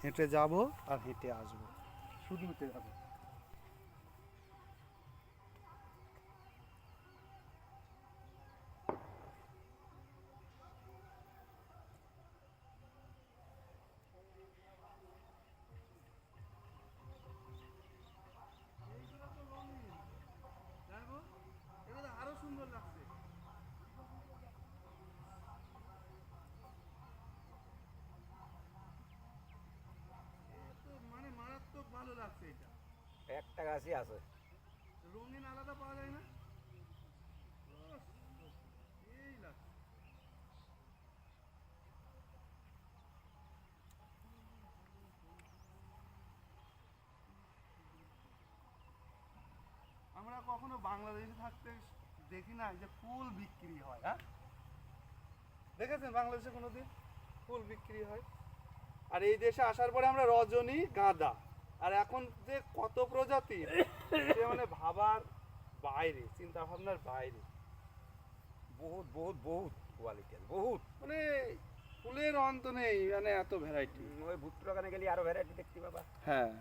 হেঁটে যাব আর হেঁটে আসবো, শুধু হেঁটে যাবো। আরো সুন্দর লাগছে। মানে মারাত্মক ভালো লাগছে এটা। একটা গাছই আছে। রঙিন আলাদা পাওয়া যায় না, এই লাগছে। আমরা কখনো বাংলাদেশে থাকতে দেখি না যে ফুল বিক্রি হয়। হ্যাঁ, দেখেছেন বাংলাদেশে কোনোদিন ফুল বিক্রি হয়? আর এই দেশে আসার পরে আমরা রজনী, গাঁদা, আর এখন যে কত প্রজাতি, সে মানে ভাবার বাইরে, চিন্তা ভাবনার বাইরে। বহুত বহুত বহুত কোয়ালিটি, বহুত। মানে ফুলের অন্ত নেই, মানে এত ভ্যারাইটি। ওই ভুট্টাখানে গেলে আরো ভ্যারাইটি দেখতে পাবা। হ্যাঁ।